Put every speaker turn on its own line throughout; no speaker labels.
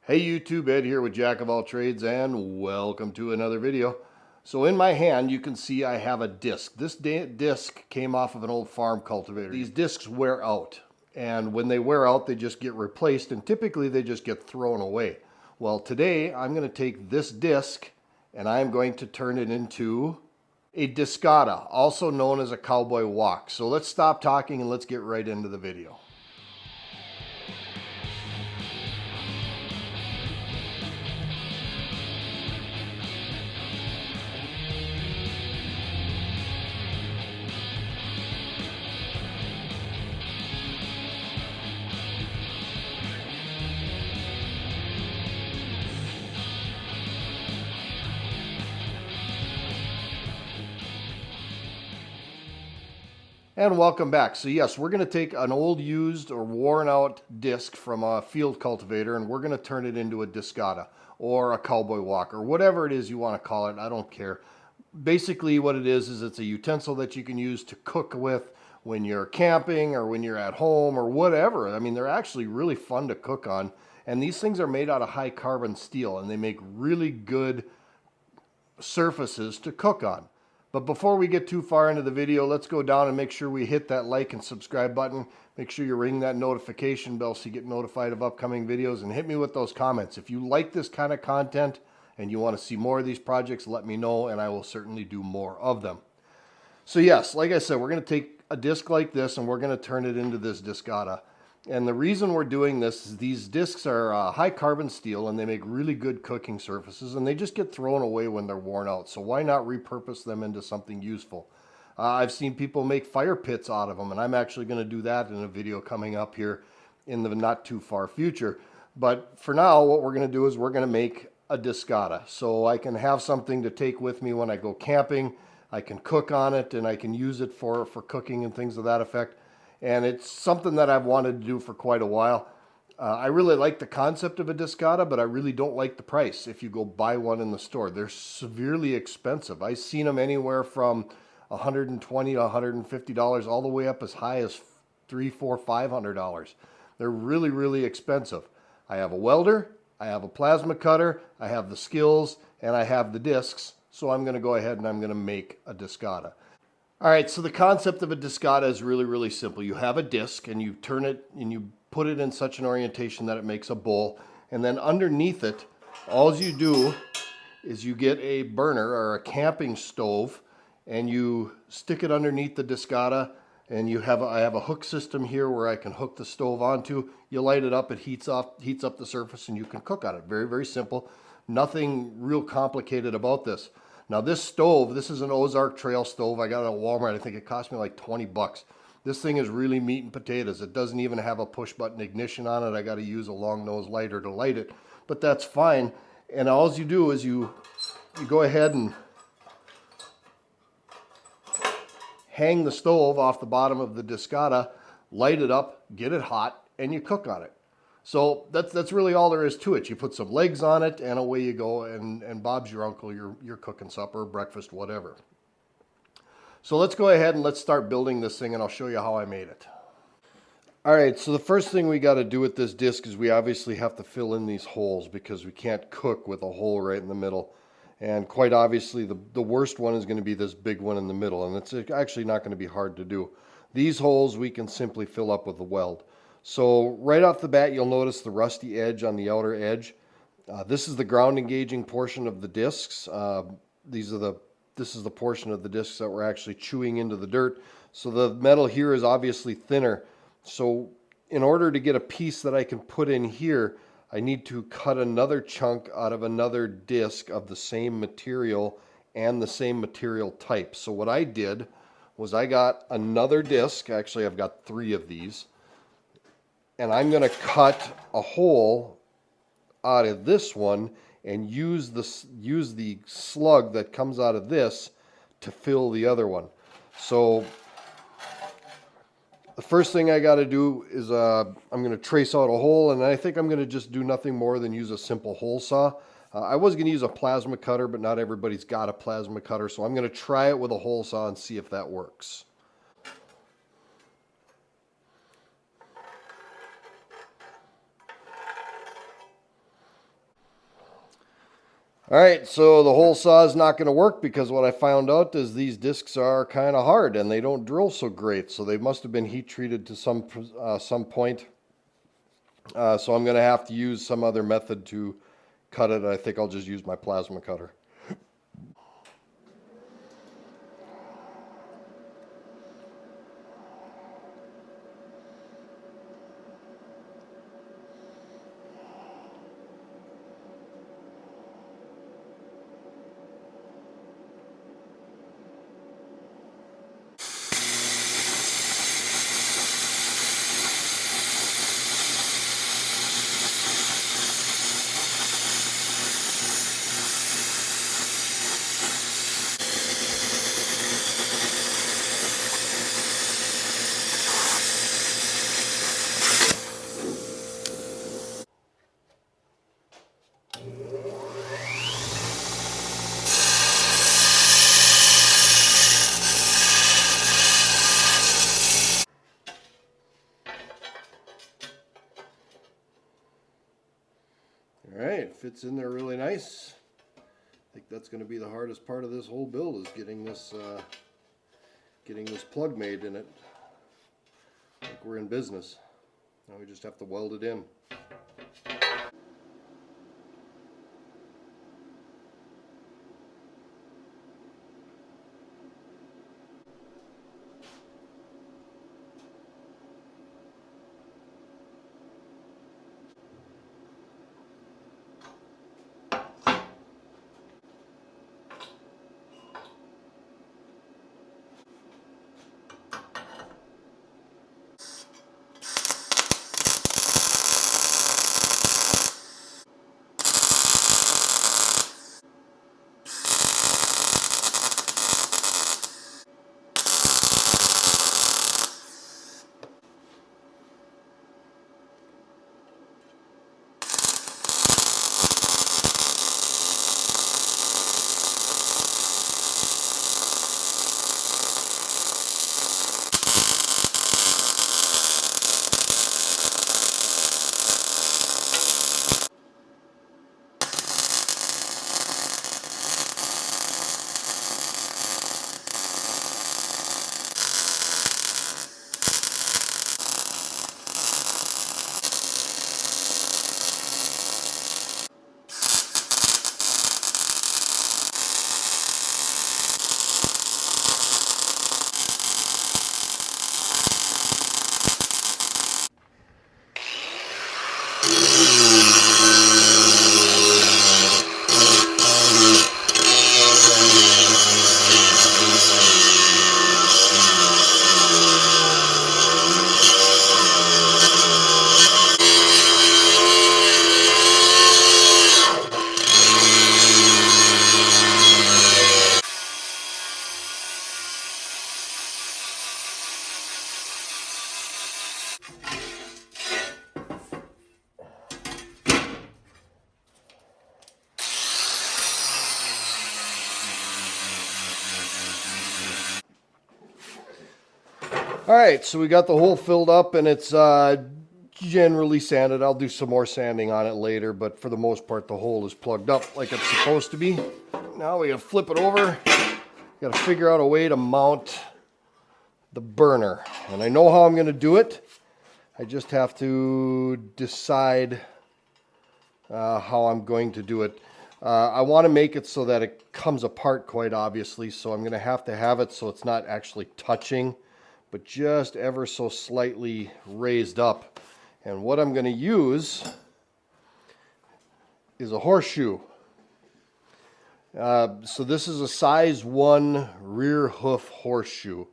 Hey YouTube, Ed here with Jack of All Trades and welcome to another video. So in my hand you can see I have a disc. This disc came off of an old farm cultivator. These discs wear out, and when they wear out they just get replaced, and typically they just get thrown away. Well, today I'm going to take this disc and I'm going to turn it into a Discada, also known as a Cowboy Wok. So let's stop talking and let's get right into the video. And welcome back. So yes, we're going to take an old used or worn out disc from a field cultivator and we're going to turn it into a Discada or a Cowboy Wok or whatever it is you want to call it. I don't care. Basically what it is it's a utensil that you can use to cook with when you're camping or when you're at home or whatever. I mean, they're actually really fun to cook on, and these things are made out of high carbon steel and they make really good surfaces to cook on. But before we get too far into the video, let's go down and make sure we hit that like and subscribe button. Make sure you ring that notification bell so you get notified of upcoming videos, and hit me with those comments. If you like this kind of content and you want to see more of these projects, let me know and I will certainly do more of them. So yes, like I said, we're going to take a disc like this and we're going to turn it into this Discada. And the reason we're doing this is these discs are high carbon steel and they make really good cooking surfaces, and they just get thrown away when they're worn out. So why not repurpose them into something useful? I've seen people make fire pits out of them, and I'm actually going to do that in a video coming up here in the not too far future. But for now, what we're going to do is we're going to make a Discada. So I can have something to take with me when I go camping. I can cook on it and I can use it for cooking and things of that effect. And it's something that I've wanted to do for quite a while. I really like the concept of a Discada, but I really don't like the price. If you go buy one in the store, they're severely expensive. I've seen them anywhere from $120 to $150, all the way up as high as $300, $400, $500. They're really, really expensive. I have a welder, I have a plasma cutter, I have the skills, and I have the discs. So I'm going to go ahead and I'm going to make a Discada. All right, so the concept of a Discada is really, really simple. You have a disc and you turn it and you put it in such an orientation that it makes a bowl. And then underneath it, all you do is you get a burner or a camping stove and you stick it underneath the Discada, and I have a hook system here where I can hook the stove onto. You light it up, it heats up the surface, and you can cook on it. Very, very simple. Nothing real complicated about this. Now this stove, this is an Ozark Trail stove. I got it at Wal Mart. I think it cost me like 20 bucks. This thing is really meat and potatoes. It doesn't even have a push button ignition on it. I got to use a long nose lighter to light it, but that's fine. And all you do is you go ahead and hang the stove off the bottom of the Discada, light it up, get it hot, and you cook on it. So that's really all there is to it. You put some legs on it and away you go, and Bob's your uncle. You're cooking supper, breakfast, whatever. So let's go ahead and let's start building this thing, and I'll show you how I made it. All right, so the first thing we got to do with this disc is we obviously have to fill in these holes because we can't cook with a hole right in the middle. And quite obviously the worst one is going to be this big one in the middle, and it's actually not going to be hard to do. These holes we can simply fill up with a weld. So right off the bat, you'll notice the rusty edge on the outer edge. This is the ground engaging portion of the discs. This is the portion of the discs that we're actually chewing into the dirt. So the metal here is obviously thinner. So in order to get a piece that I can put in here, I need to cut another chunk out of another disc of the same material and the same material type. So what I did was I got another disc. Actually, I've got 3 of these. And I'm going to cut a hole out of this one and use the slug that comes out of this to fill the other one. So the first thing I got to do is I'm going to trace out a hole, and I think I'm going to just do nothing more than use a simple hole saw. I was going to use a plasma cutter, but not everybody's got a plasma cutter, so I'm going to try it with a hole saw and see if that works. All right, so the hole saw is not going to work because what I found out is these discs are kind of hard and they don't drill so great. So they must have been heat treated to some point. So I'm going to have to use some other method to cut it. I think I'll just use my plasma cutter. All right, fits in there really nice. I think that's going to be the hardest part of this whole build is getting this plug made in it. Like we're in business. Now we just have to weld it in. All right, so we got the hole filled up and it's generally sanded. I'll do some more sanding on it later, but for the most part, the hole is plugged up like it's supposed to be. Now we gotta flip it over. Gotta figure out a way to mount the burner. And I know how I'm gonna do it. I just have to decide how I'm going to do it. I want to make it so that it comes apart quite obviously, so I'm going to have it so it's not actually touching, but just ever so slightly raised up. And what I'm going to use is a horseshoe. So this is a size 1 rear hoof horseshoe.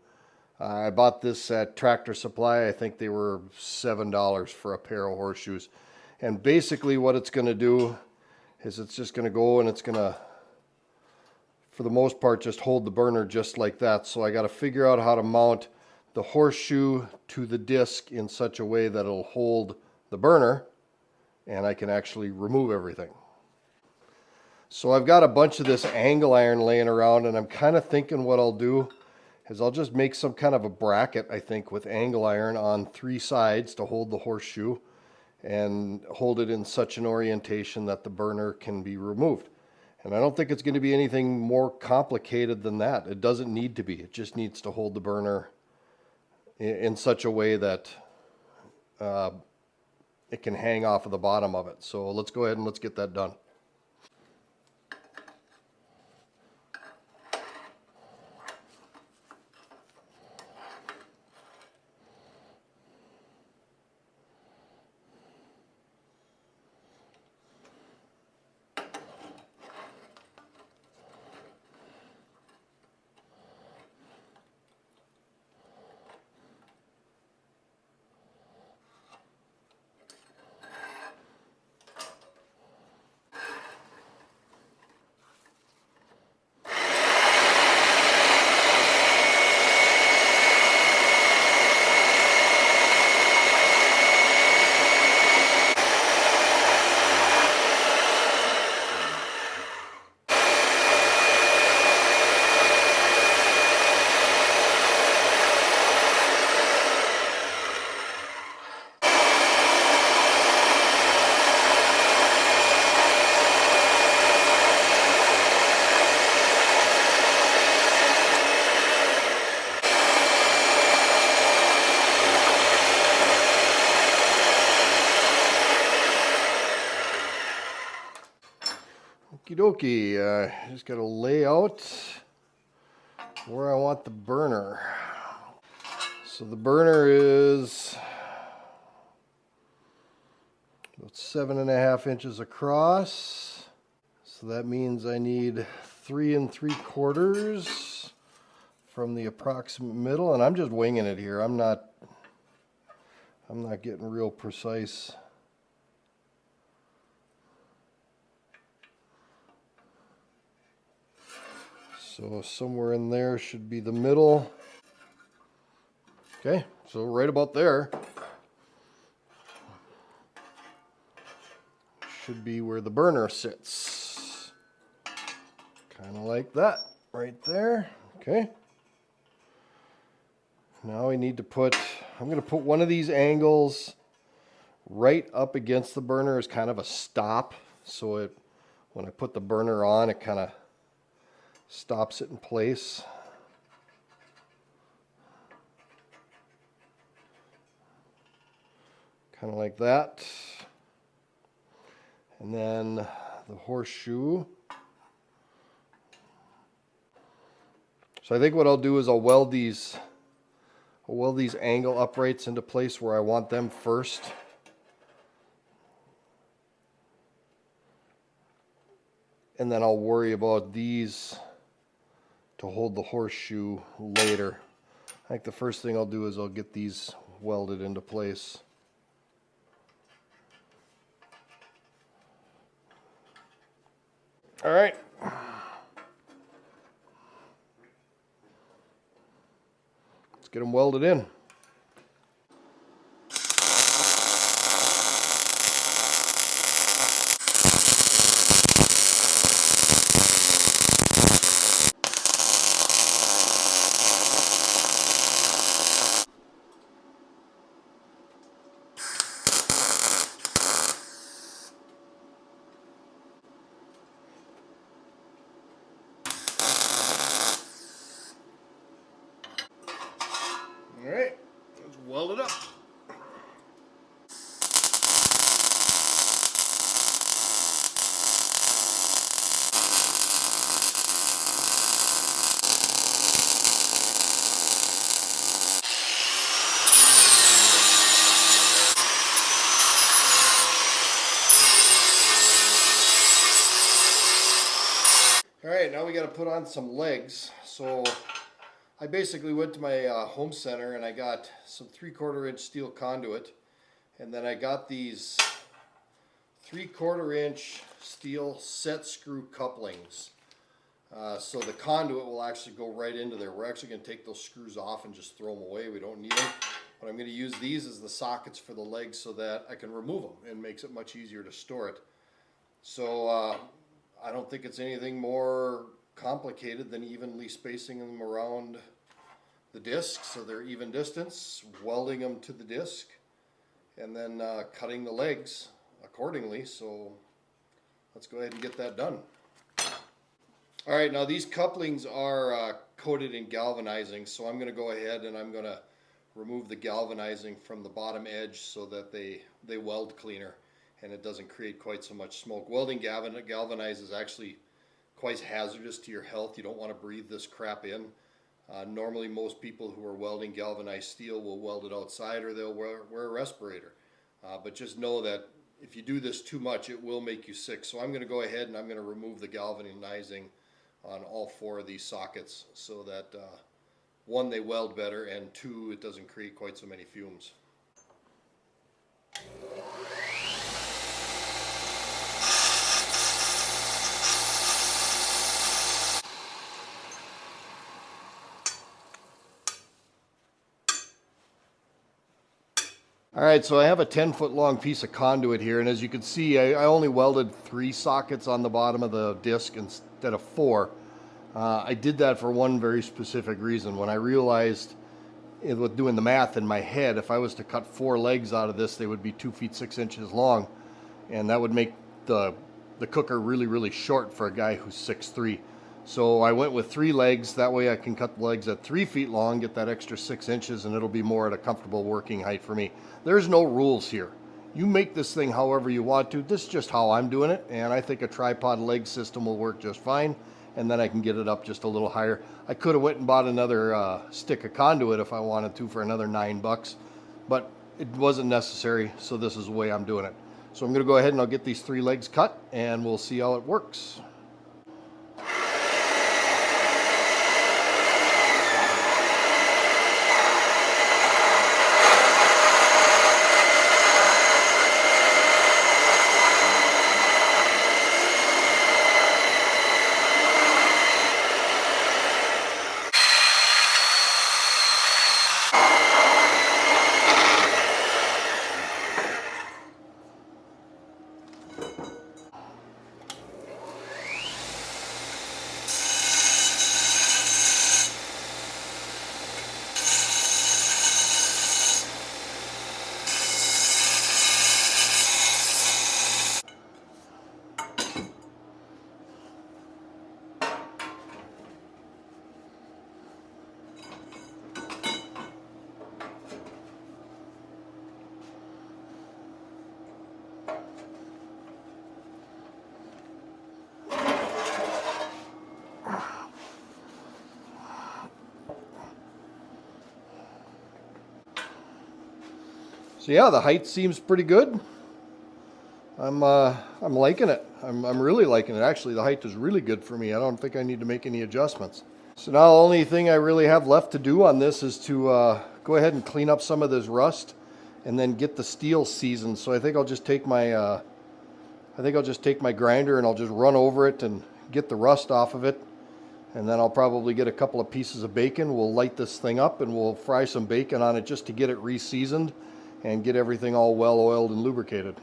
I bought this at Tractor Supply. I think they were $7 for a pair of horseshoes. And basically what it's going to do is it's just going to go and it's going to, for the most part, just hold the burner just like that. So I got to figure out how to mount the horseshoe to the disc in such a way that it'll hold the burner and I can actually remove everything. So I've got a bunch of this angle iron laying around, and I'm kind of thinking what I'll do is I'll just make some kind of a bracket, I think, with angle iron on 3 sides to hold the horseshoe and hold it in such an orientation that the burner can be removed. And I don't think it's going to be anything more complicated than that. It doesn't need to be. It just needs to hold the burner in such a way that it can hang off of the bottom of it. So let's go ahead and let's get that done. Okie dokie, just got to lay out where I want the burner. So the burner is about 7.5 inches across. So that means I need 3 3/4 from the approximate middle, and I'm just winging it here. I'm not getting real precise. So somewhere in there should be the middle. Okay, so right about there should be where the burner sits. Kind of like that, right there. Okay. Now we need to I'm going to put one of these angles right up against the burner as kind of a stop. So when I put the burner on, it kind of stops it in place. Kind of like that. And then the horseshoe. So I think what I'll do is I'll weld these angle uprights into place where I want them first. And then I'll worry about these to hold the horseshoe later. I think the first thing I'll do is I'll get these welded into place. All right. Let's get them welded in. All right, let's weld it up. All right, now we got to put on some legs. So I basically went to my home center and I got some 3/4 inch steel conduit, and then I got these 3/4 inch steel set screw couplings. So the conduit will actually go right into there. We're actually going to take those screws off and just throw them away. We don't need them. But I'm going to use these as the sockets for the legs so that I can remove them, and makes it much easier to store it. So I don't think it's anything more complicated than evenly spacing them around the disc so they're even distance, welding them to the disc, and then cutting the legs accordingly. So let's go ahead and get that done. All right, now these couplings are coated in galvanizing, so I'm going to go ahead and I'm going to remove the galvanizing from the bottom edge so that they weld cleaner and it doesn't create quite so much smoke. Welding galvanized is actually quite hazardous to your health. You don't want to breathe this crap in. Normally most people who are welding galvanized steel will weld it outside or they'll wear a respirator. But just know that if you do this too much, it will make you sick. So I'm going to go ahead and I'm going to remove the galvanizing on all 4 of these sockets so that 1, they weld better, and 2, it doesn't create quite so many fumes. All right, so I have a 10-foot long piece of conduit here, and as you can see, I only welded 3 sockets on the bottom of the disc instead of 4. I did that for one very specific reason. When I realized, with doing the math in my head, if I was to cut 4 legs out of this, they would be 2 feet 6 inches long, and that would make the cooker really, really short for a guy who's 6'3". So I went with 3 legs. That way I can cut the legs at 3 feet long, get that extra 6 inches, and it'll be more at a comfortable working height for me. There's no rules here. You make this thing however you want to. This is just how I'm doing it, and I think a tripod leg system will work just fine, and then I can get it up just a little higher. I could have went and bought another stick of conduit if I wanted to for another $9, but it wasn't necessary, so this is the way I'm doing it. So I'm going to go ahead and I'll get these 3 legs cut, and we'll see how it works. So yeah, the height seems pretty good. I'm liking it. I'm really liking it. Actually, the height is really good for me. I don't think I need to make any adjustments. So now the only thing I really have left to do on this is to go ahead and clean up some of this rust and then get the steel seasoned. So I think I'll just take my grinder and I'll just run over it and get the rust off of it. And then I'll probably get a couple of pieces of bacon. We'll light this thing up and we'll fry some bacon on it just to get it re-seasoned and get everything all well oiled and lubricated.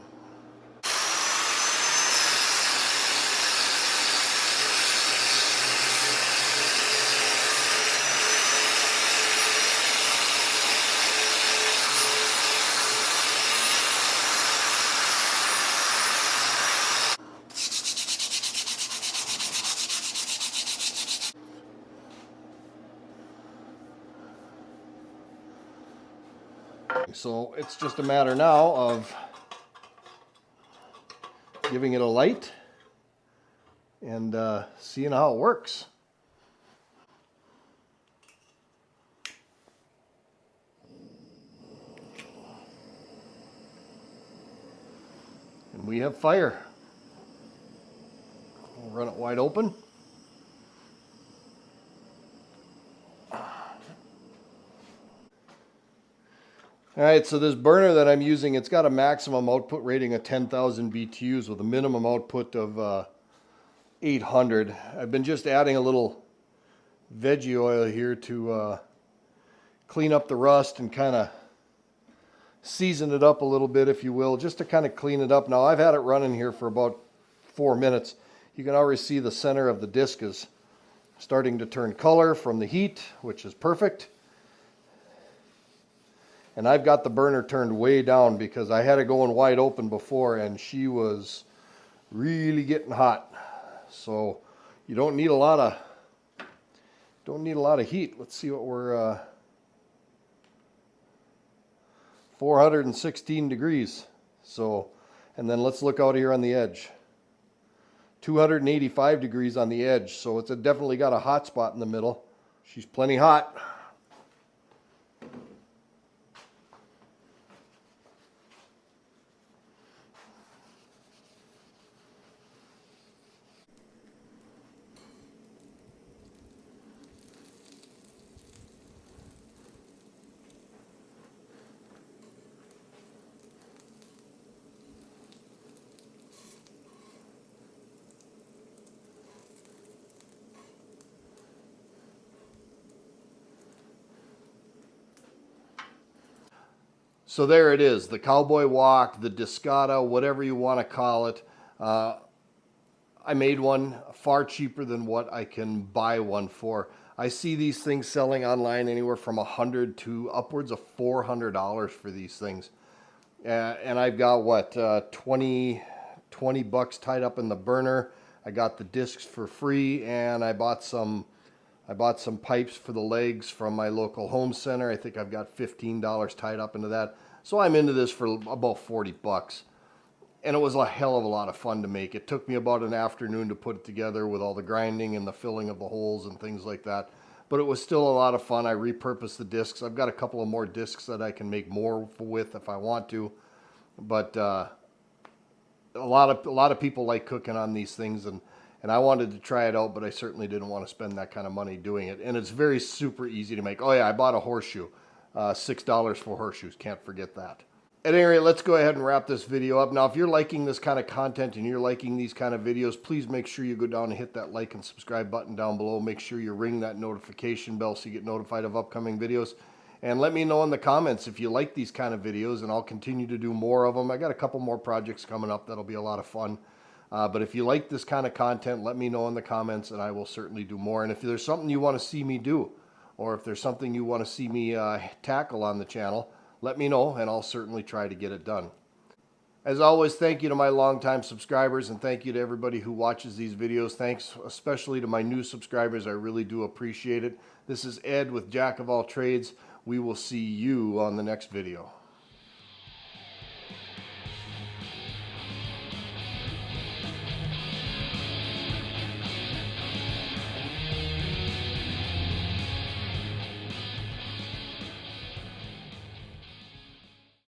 So it's just a matter now of giving it a light and seeing how it works. And we have fire. We'll run it wide open. All right, so this burner that I'm using, it's got a maximum output rating of 10,000 BTUs with a minimum output of 800. I've been just adding a little veggie oil here to clean up the rust and kind of season it up a little bit, if you will, just to kind of clean it up. Now, I've had it running here for about 4 minutes. You can already see the center of the disc is starting to turn color from the heat, which is perfect. And I've got the burner turned way down because I had it going wide open before and she was really getting hot. So You don't need a lot of heat. Let's see what we're 416 degrees. So, and then let's look out here on the edge. 285 degrees on the edge. So it's definitely got a hot spot in the middle. She's plenty hot. So there it is, the Cowboy Wok, the Discada, whatever you want to call it. I made one far cheaper than what I can buy one for. I see these things selling online anywhere from $100 to upwards of $400 for these things. And I've got what, 20 bucks tied up in the burner. I got the discs for free, and I bought some pipes for the legs from my local home center. I think I've got $15 tied up into that. So I'm into this for about 40 bucks. And it was a hell of a lot of fun to make. It took me about an afternoon to put it together with all the grinding and the filling of the holes and things like that. But it was still a lot of fun. I repurposed the discs. I've got a couple of more discs that I can make more with if I want to. But a lot of people like cooking on these things, and I wanted to try it out, but I certainly didn't want to spend that kind of money doing it. And it's very super easy to make. Oh yeah, I bought a horseshoe. $6 for horseshoes. Can't forget that. At any rate, let's go ahead and wrap this video up. Now, if you're liking this kind of content and you're liking these kind of videos, please make sure you go down and hit that like and subscribe button down below. Make sure you ring that notification bell so you get notified of upcoming videos. And let me know in the comments if you like these kind of videos, and I'll continue to do more of them. I got a couple more projects coming up that'll be a lot of fun. But if you like this kind of content, let me know in the comments, and I will certainly do more. And if there's something you want to see me do, or if there's something you want to see me tackle on the channel, let me know, and I'll certainly try to get it done. As always, thank you to my longtime subscribers, and thank you to everybody who watches these videos. Thanks especially to my new subscribers. I really do appreciate it. This is Ed with Jack of All Trades. We will see you on the next video.